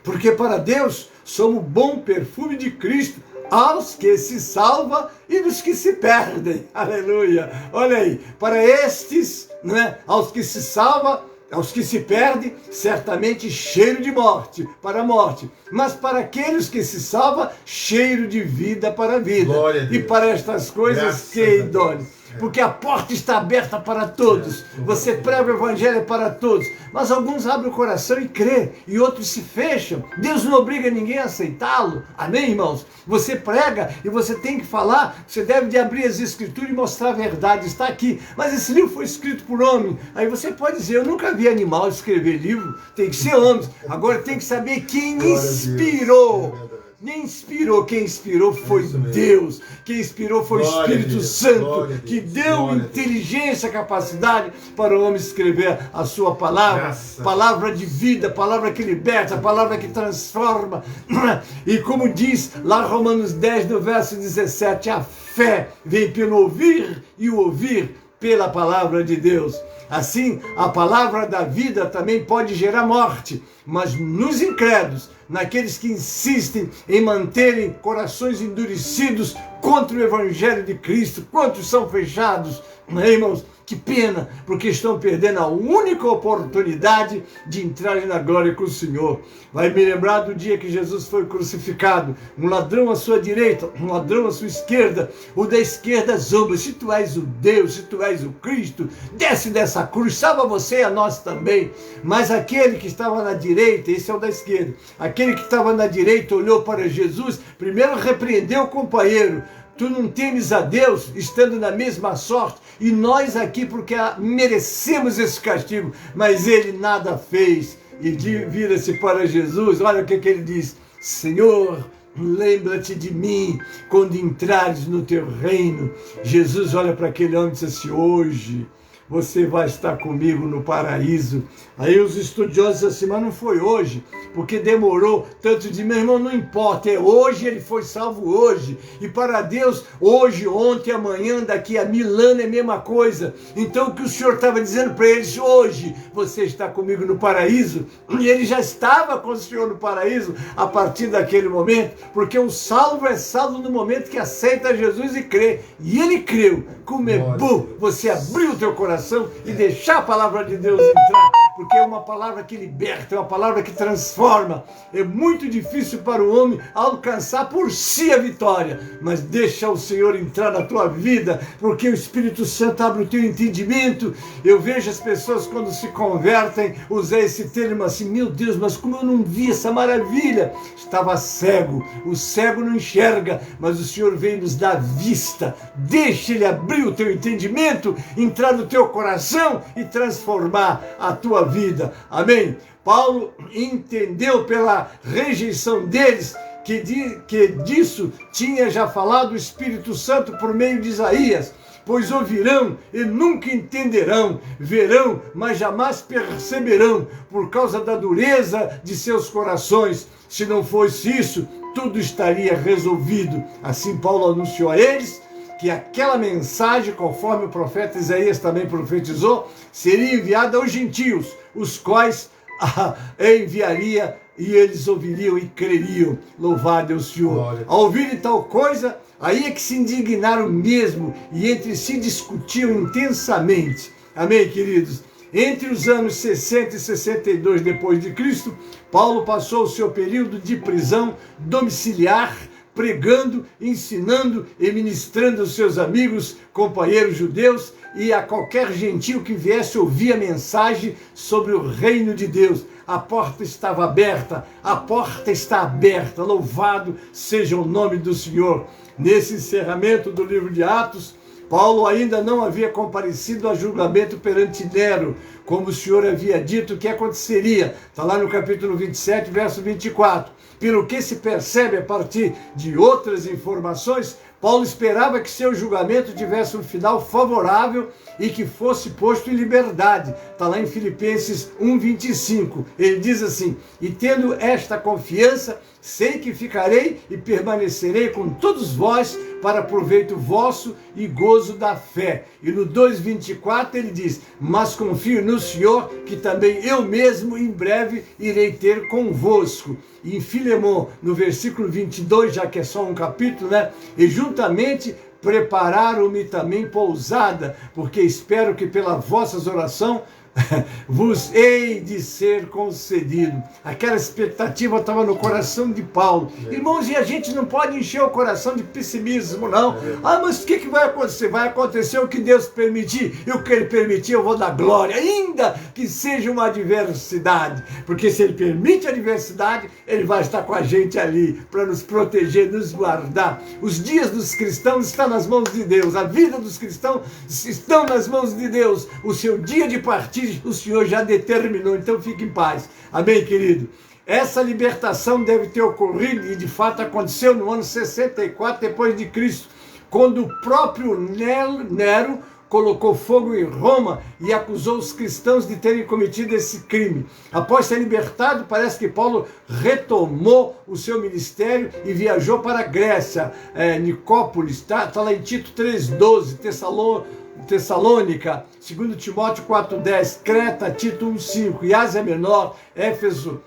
Porque para Deus somos bom perfume de Cristo aos que se salvam e dos que se perdem. Aleluia! Olha aí, para estes, aos que se salvam, aos que se perdem, certamente cheiro de morte, para a morte. Mas para aqueles que se salvam, cheiro de vida para a vida. E para estas coisas que idôneo. Porque a porta está aberta para todos. Você prega o evangelho para todos. Mas alguns abrem o coração e crê, e outros se fecham. Deus não obriga ninguém a aceitá-lo. Amém, irmãos? Você prega e você tem que falar. Você deve de abrir as escrituras e mostrar a verdade. Está aqui. Mas esse livro foi escrito por homem. Aí você pode dizer, eu nunca vi animal escrever livro. Tem que ser homens. Agora tem que saber quem inspirou. Nem inspirou, quem inspirou foi Deus, quem inspirou foi o Espírito Santo, que deu inteligência, capacidade para o homem escrever a sua palavra, palavra de vida, palavra que liberta, palavra que transforma. E como diz lá Romanos 10, no verso 17, a fé vem pelo ouvir e o ouvir pela palavra de Deus. Assim, a palavra da vida também pode gerar morte, mas nos incrédulos, naqueles que insistem em manterem corações endurecidos contra o Evangelho de Cristo, quantos são fechados, irmãos? Que pena, porque estão perdendo a única oportunidade de entrarem na glória com o Senhor. Vai me lembrar do dia que Jesus foi crucificado, um ladrão à sua direita, um ladrão à sua esquerda, o da esquerda zomba, se tu és o Deus, se tu és o Cristo, desce dessa cruz, salva você e a nós também. Mas aquele que estava na direita, esse é o da esquerda, aquele que estava na direita olhou para Jesus, primeiro repreendeu o companheiro. Tu não temes a Deus, estando na mesma sorte, e nós aqui porque merecemos esse castigo, mas ele nada fez. E vira-se para Jesus, olha o que ele diz: Senhor, lembra-te de mim quando entrares no teu reino. Jesus olha para aquele homem e diz assim: hoje você vai estar comigo no paraíso. Aí os estudiosos dizem assim, mas não foi hoje, porque demorou tanto de meu irmão, não importa, é hoje, ele foi salvo hoje. E para Deus, hoje, ontem, amanhã, daqui a 1000 anos é a mesma coisa. Então o que o Senhor estava dizendo para eles, hoje você está comigo no paraíso, e ele já estava com o Senhor no paraíso a partir daquele momento, porque o salvo é salvo no momento que aceita Jesus e crê. E ele creu. Como é bom você abrir o teu coração e deixar a palavra de Deus entrar, porque é uma palavra que liberta, é uma palavra que transforma. É muito difícil para o homem alcançar por si a vitória, mas deixa o Senhor entrar na tua vida, porque o Espírito Santo abre o teu entendimento. Eu vejo as pessoas quando se convertem usar esse termo assim, meu Deus, mas como eu não vi essa maravilha? Estava cego, o cego não enxerga, mas o Senhor veio nos dar vista. Deixa Ele abrir o teu entendimento, entrar no teu coração e transformar a tua vida. Amém? Paulo entendeu pela rejeição deles que disso tinha já falado o Espírito Santo por meio de Isaías. Pois ouvirão e nunca entenderão, verão, mas jamais perceberão, por causa da dureza de seus corações. Se não fosse isso, tudo estaria resolvido. Assim Paulo anunciou a eles que aquela mensagem, conforme o profeta Isaías também profetizou, seria enviada aos gentios, os quais enviaria e eles ouviriam e creriam. Louvado é o Senhor. Glória. Ao ouvirem tal coisa, aí é que se indignaram mesmo e entre si discutiam intensamente. Amém, queridos? Entre os anos 60 e 62 depois de Cristo, Paulo passou o seu período de prisão domiciliar, pregando, ensinando e ministrando aos seus amigos, companheiros judeus e a qualquer gentio que viesse ouvir a mensagem sobre o reino de Deus. A porta estava aberta, a porta está aberta, louvado seja o nome do Senhor. Nesse encerramento do livro de Atos, Paulo ainda não havia comparecido a julgamento perante Nero, como o Senhor havia dito que aconteceria. Está lá no capítulo 27, verso 24. Pelo que se percebe a partir de outras informações, Paulo esperava que seu julgamento tivesse um final favorável e que fosse posto em liberdade. Está lá em Filipenses 1:25. Ele diz assim: e tendo esta confiança, sei que ficarei e permanecerei com todos vós para proveito vosso e gozo da fé. E no 2:24 ele diz, mas confio no Senhor, que também eu mesmo em breve irei ter convosco. E em Filemon, no versículo 22, já que é só um capítulo, né? E juntamente prepararam-me também pousada, porque espero que pela vossas orações vos hei de ser concedido. Aquela expectativa estava no coração de Paulo. Irmãos, e a gente não pode encher o coração de pessimismo, não. Mas o que vai acontecer? Vai acontecer o que Deus permitir, e o que Ele permitir eu vou dar glória, ainda que seja uma adversidade, porque se Ele permite a adversidade, Ele vai estar com a gente ali, para nos proteger, nos guardar. Os dias dos cristãos estão nas mãos de Deus, a vida dos cristãos estão nas mãos de Deus. O seu dia de partida o Senhor já determinou, então fique em paz. Amém, querido? Essa libertação deve ter ocorrido, e de fato aconteceu no ano 64 depois de Cristo, quando o próprio Nero colocou fogo em Roma e acusou os cristãos de terem cometido esse crime. Após ser libertado, parece que Paulo retomou o seu ministério e viajou para a Grécia, Nicópolis, está lá em Tito 3:12, Tessalônica, 2 Timóteo 4:10, Creta, Tito 1:5, e Ásia Menor, Éfeso,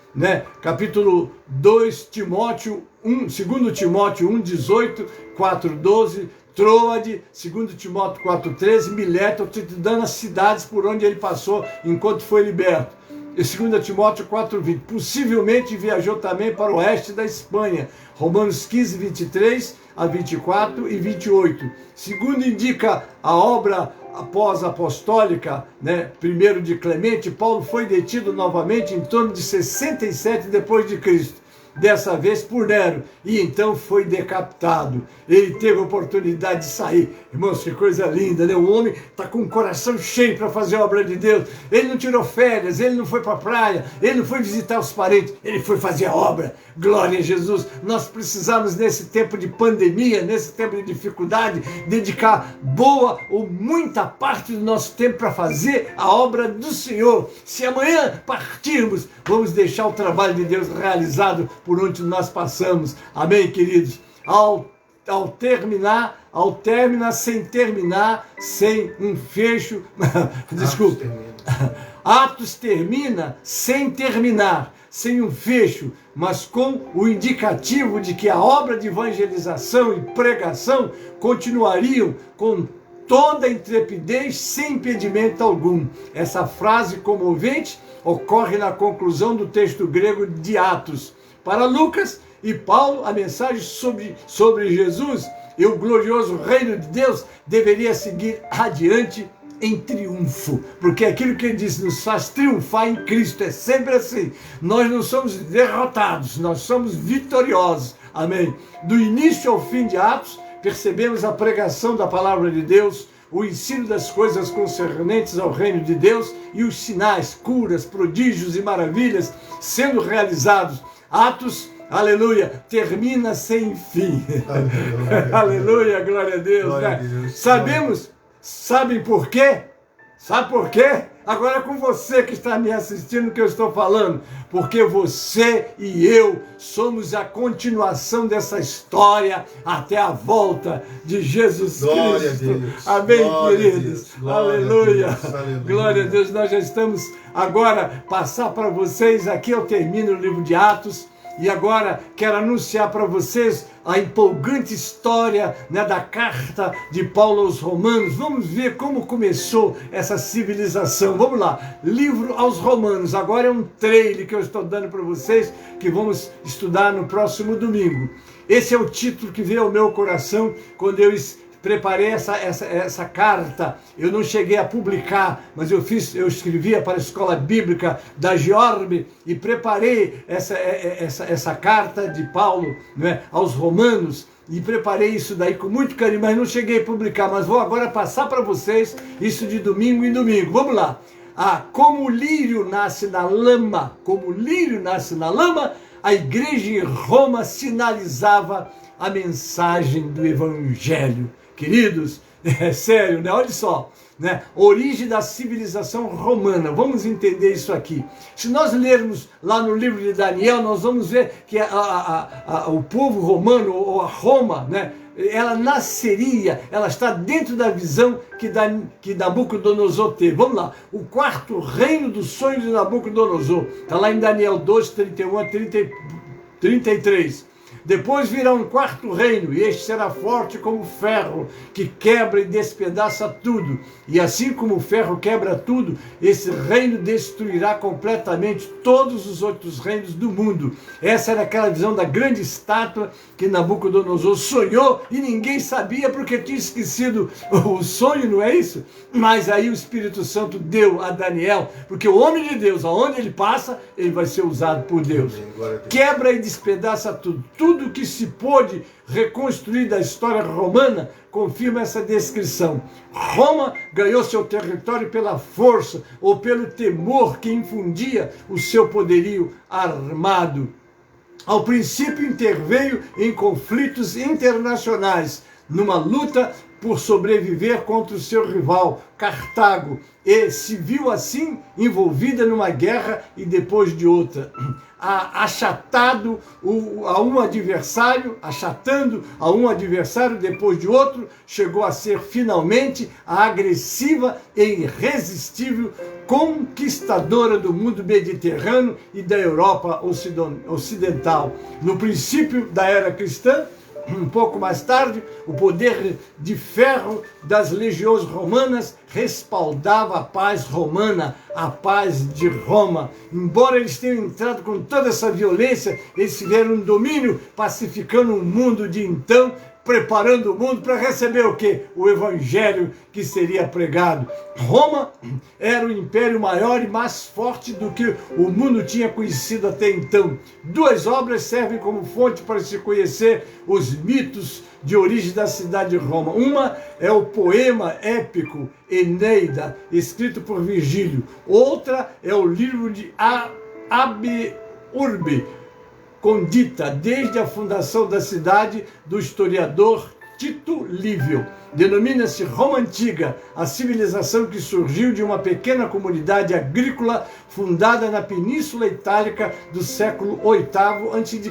capítulo 2, 2 Timóteo 1:18, 4:12, Troade, 2 Timóteo 4:13, Mileto, dando as cidades por onde ele passou enquanto foi liberto. E 2 Timóteo 4:20, possivelmente viajou também para o oeste da Espanha, Romanos 15:23 a 24 e 28. Segundo indica a obra pós-apostólica, primeiro de Clemente, Paulo foi detido novamente em torno de 67 depois de Cristo. Dessa vez por Nero, e então foi decapitado. Ele teve a oportunidade de sair. Irmãos, que coisa linda, né? O homem está com o coração cheio para fazer a obra de Deus. Ele não tirou férias, ele não foi para a praia, ele não foi visitar os parentes, ele foi fazer a obra. Glória a Jesus. Nós precisamos, nesse tempo de pandemia, nesse tempo de dificuldade, dedicar boa ou muita parte do nosso tempo para fazer a obra do Senhor. Se amanhã partirmos, vamos deixar o trabalho de Deus realizado por onde nós passamos. Amém, queridos? Ao terminar, sem terminar, sem um fecho. Desculpe. Atos termina sem terminar, sem um fecho, mas com o indicativo de que a obra de evangelização e pregação continuariam com toda a intrepidez, sem impedimento algum. Essa frase comovente ocorre na conclusão do texto grego de Atos. Para Lucas e Paulo, a mensagem sobre Jesus e o glorioso reino de Deus deveria seguir adiante em triunfo, porque aquilo que ele diz nos faz triunfar em Cristo, é sempre assim. Nós não somos derrotados, nós somos vitoriosos. Amém? Do início ao fim de Atos, percebemos a pregação da palavra de Deus, o ensino das coisas concernentes ao reino de Deus e os sinais, curas, prodígios e maravilhas sendo realizados. Atos, aleluia, termina sem fim. Aleluia, glória a Deus. Glória a Deus. Sabem por quê? Sabe por quê? Agora é com você que está me assistindo que eu estou falando. Porque você e eu somos a continuação dessa história até a volta de Jesus Glória Cristo. A Deus. Amém, Glória queridos? Aleluia. A Deus. Aleluia. Glória a Deus. Nós já estamos agora passar para vocês. Aqui eu termino o livro de Atos. E agora quero anunciar para vocês a empolgante história da carta de Paulo aos Romanos. Vamos ver como começou essa civilização. Vamos lá, livro aos Romanos. Agora é um trailer que eu estou dando para vocês, que vamos estudar no próximo domingo. Esse é o título que veio ao meu coração quando eu preparei essa carta. Eu não cheguei a publicar, mas eu escrevia para a escola bíblica da Georbe e preparei essa carta de Paulo, aos Romanos, e preparei isso daí com muito carinho, mas não cheguei a publicar, mas vou agora passar para vocês isso de domingo em domingo. Vamos lá. Como o lírio nasce na lama, a igreja em Roma sinalizava a mensagem do Evangelho. Queridos, É sério, né? Olha só, né? Origem da civilização romana. Vamos entender isso aqui. Se nós lermos lá no livro de Daniel, nós vamos ver que o povo romano, ou a Roma, né? Ela nasceria, ela está dentro da visão que Nabucodonosor teve. Vamos lá, o quarto reino dos sonhos de Nabucodonosor. Está lá em Daniel 2, 31 a 33. Depois virá um quarto reino, e este será forte como ferro, que quebra e despedaça tudo. E assim como o ferro quebra tudo, esse reino destruirá completamente todos os outros reinos do mundo. Essa era aquela visão da grande estátua que Nabucodonosor sonhou, e ninguém sabia porque tinha esquecido o sonho, não é isso? Mas aí o Espírito Santo deu a Daniel, porque o homem de Deus, aonde ele passa, ele vai ser usado por Deus. Quebra e despedaça tudo. Tudo que se pôde reconstruir da história romana confirma essa descrição. Roma ganhou seu território pela força ou pelo temor que infundia o seu poderio armado. Ao princípio interveio em conflitos internacionais, numa luta por sobreviver contra o seu rival, Cartago, e se viu assim envolvida numa guerra e depois de outra. Achatando a um adversário depois de outro, chegou a ser finalmente a agressiva e irresistível conquistadora do mundo mediterrâneo e da Europa ocidental. No princípio da era cristã, um pouco mais tarde, o poder de ferro das legiões romanas respaldava a paz romana, a paz de Roma. Embora eles tenham entrado com toda essa violência, eles tiveram um domínio pacificando o mundo de então, preparando o mundo para receber o quê? O evangelho que seria pregado. Roma era o império maior e mais forte do que o mundo tinha conhecido até então. Duas obras servem como fonte para se conhecer os mitos de origem da cidade de Roma. Uma é o poema épico Eneida, escrito por Virgílio. Outra é o livro de Ab Urbe Condita, desde a fundação da cidade, do historiador Tito Livio. Denomina-se Roma Antiga, a civilização que surgiu de uma pequena comunidade agrícola fundada na Península Itálica do século VIII a.C.,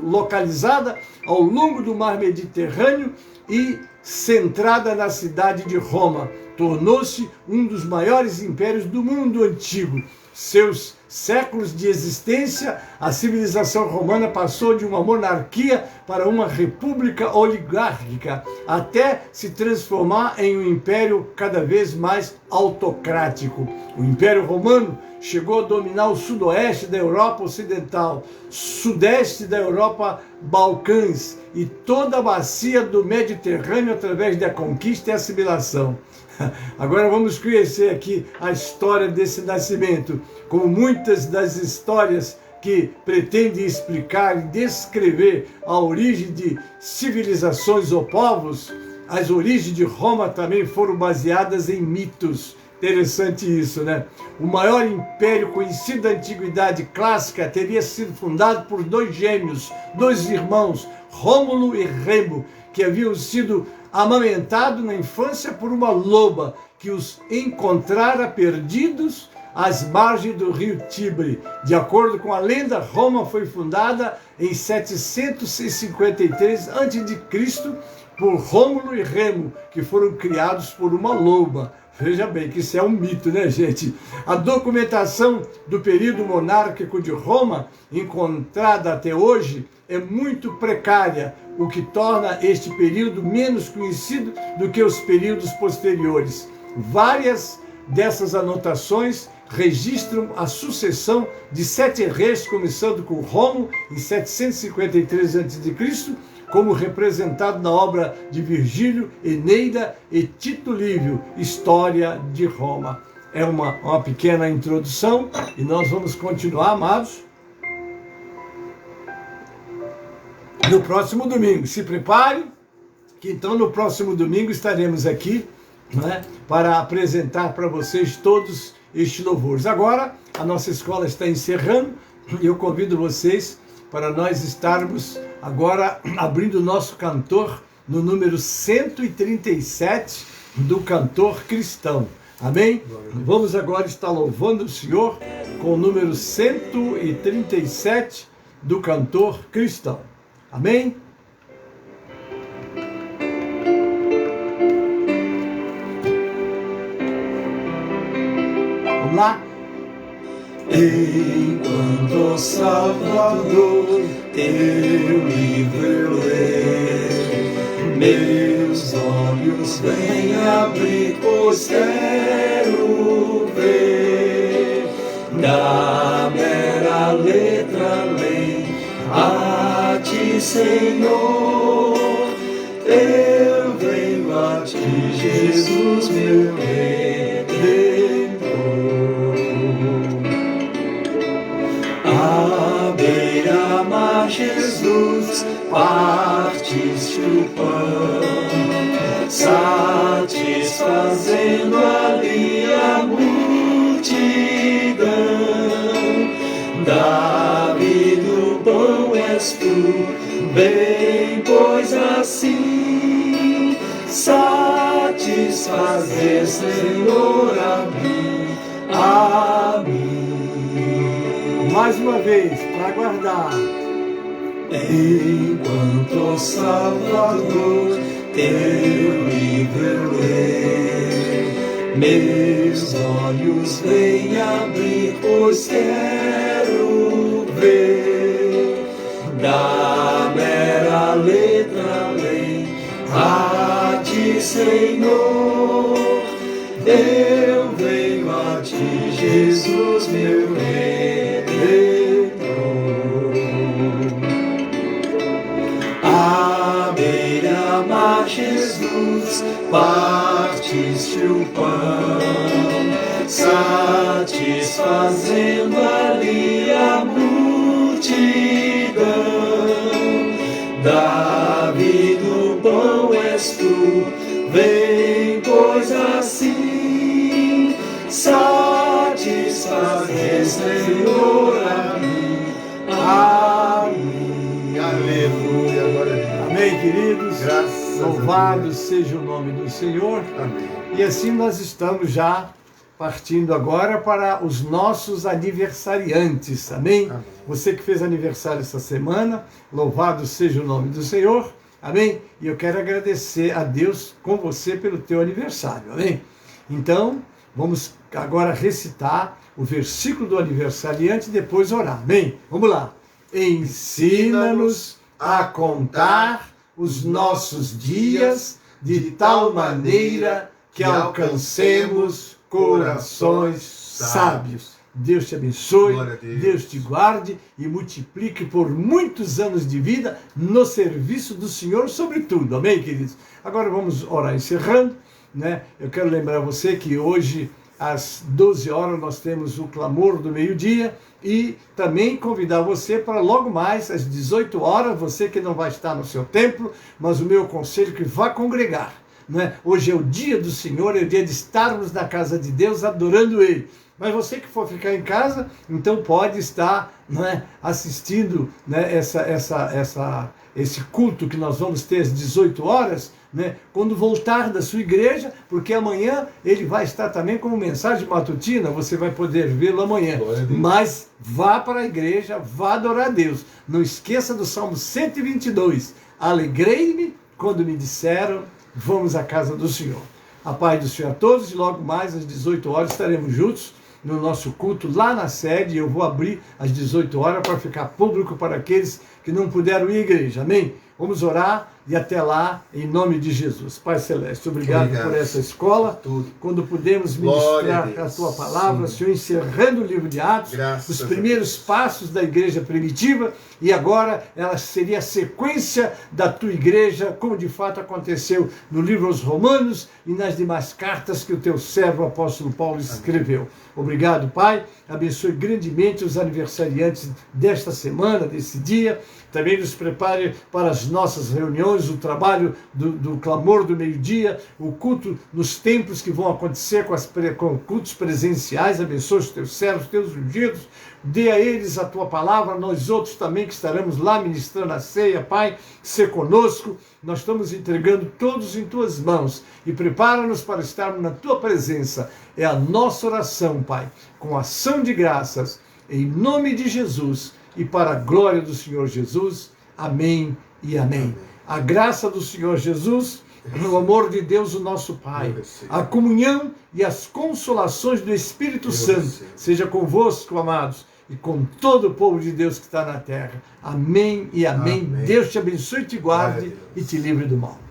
localizada ao longo do mar Mediterrâneo e centrada na cidade de Roma. Tornou-se um dos maiores impérios do mundo antigo. Seus séculos de existência, a civilização romana passou de uma monarquia para uma república oligárquica, até se transformar em um império cada vez mais autocrático. O Império Romano chegou a dominar o sudoeste da Europa Ocidental, sudeste da Europa Balcãs e toda a bacia do Mediterrâneo através da conquista e assimilação. Agora vamos conhecer aqui a história desse nascimento. Como muitas das histórias que pretendem explicar e descrever a origem de civilizações ou povos, as origens de Roma também foram baseadas em mitos. Interessante isso, né? O maior império conhecido da antiguidade clássica teria sido fundado por dois gêmeos, dois irmãos, Rômulo e Remo, que haviam sido amamentados na infância por uma loba que os encontrara perdidos às margens do rio Tibre. De acordo com a lenda, Roma foi fundada em 753 a.C. por Rômulo e Remo, que foram criados por uma loba. Veja bem que isso é um mito, né, gente? A documentação do período monárquico de Roma, encontrada até hoje, é muito precária, o que torna este período menos conhecido do que os períodos posteriores. Várias dessas anotações registram a sucessão de 7 reis, começando com Rômulo em 753 a.C., como representado na obra de Virgílio, Eneida e Tito Livio, História de Roma. É uma pequena introdução e nós vamos continuar, amados, no próximo domingo. Se prepare, que então no próximo domingo estaremos aqui, né, para apresentar para vocês todos estes louvores. Agora, a nossa escola está encerrando e eu convido vocês para nós estarmos agora abrindo o nosso cantor no número 137, do cantor cristão. Amém? Vamos agora estar louvando o Senhor com o número 137 do cantor cristão. Amém? Vamos lá? Enquanto Salvador teu livro eu ler, meus olhos vêm abrir, pois quero ver da mera letra além a ti, Senhor. Eu venho a ti, Jesus, meu Redentor. À beira-mar, Jesus, partiste o pão, satisfazendo ali a multidão. Davi do pão és tu, bem, pois assim satisfazer, Senhor, a mim. Mais uma vez, para guardar. Enquanto Salvador teu livro eu ler, meus olhos vêm abrir, pois quero ver da mera letra além a ti, Senhor. Eu venho a ti, Jesus, meu Redentor. À beira-mar, Jesus, partiste o pão, satisfazendo ali a multidão. Davi do pão és tu, vem, pois assim satisfazer, Senhor, a mim. Aleluia, glória a Deus. Amém, queridos? Graças Louvado a Deus. seja o nome do Senhor. Amém. E assim nós estamos já partindo agora para os nossos aniversariantes. Amém? Amém. Você que fez aniversário essa semana, louvado seja o nome do Senhor. Amém? E eu quero agradecer a Deus com você pelo teu aniversário. Amém? Então, vamos agora recitar o versículo do aniversariante e depois orar. Amém? Vamos lá. Ensina-nos a contar os nossos dias de tal maneira que alcancemos corações sábios. Deus te abençoe, Glória a Deus. Deus te guarde e multiplique por muitos anos de vida no serviço do Senhor, sobretudo. Amém, queridos? Agora vamos orar encerrando, né? Eu quero lembrar você que hoje, às 12 horas, nós temos o clamor do meio-dia e também convidar você para logo mais, às 18 horas, você que não vai estar no seu templo, mas o meu conselho é que vá congregar. Né? Hoje é o dia do Senhor, é o dia de estarmos na casa de Deus adorando Ele. Mas você que for ficar em casa, então pode estar, né, assistindo, né, esse culto que nós vamos ter às 18 horas, né, quando voltar da sua igreja, porque amanhã ele vai estar também como mensagem matutina, você vai poder vê-lo amanhã. Mas vá para a igreja, vá adorar a Deus. Não esqueça do Salmo 122. Alegrei-me quando me disseram, vamos à casa do Senhor. A paz do Senhor a todos e logo mais às 18 horas estaremos juntos no nosso culto lá na sede. Eu vou abrir às 18 horas para ficar público para aqueles que não puderam ir à igreja. Amém? Vamos orar e até lá, em nome de Jesus. Pai Celeste, obrigado por essa escola, quando pudemos ministrar a Tua palavra, Senhor, encerrando o livro de Atos, os primeiros passos da igreja primitiva, e agora ela seria a sequência da Tua igreja, como de fato aconteceu no livro aos Romanos e nas demais cartas que o Teu servo, o apóstolo Paulo, escreveu. Obrigado, Pai. Abençoe grandemente os aniversariantes desta semana, desse dia. Também nos prepare para as nossas reuniões reuniões, o trabalho do clamor do meio-dia, o culto nos templos que vão acontecer com cultos presenciais. Abençoe os teus servos, os teus ungidos, dê a eles a tua palavra, nós outros também que estaremos lá ministrando a ceia, Pai, ser conosco. Nós estamos entregando todos em tuas mãos e prepara-nos para estarmos na tua presença. É a nossa oração, Pai, com ação de graças, em nome de Jesus e para a glória do Senhor Jesus. Amém e amém. A graça do Senhor Jesus, o amor de Deus, o nosso Pai, a comunhão e as consolações do Espírito Santo seja convosco, amados, e com todo o povo de Deus que está na terra. Amém e amém. Deus te abençoe, te guarde e te livre do mal.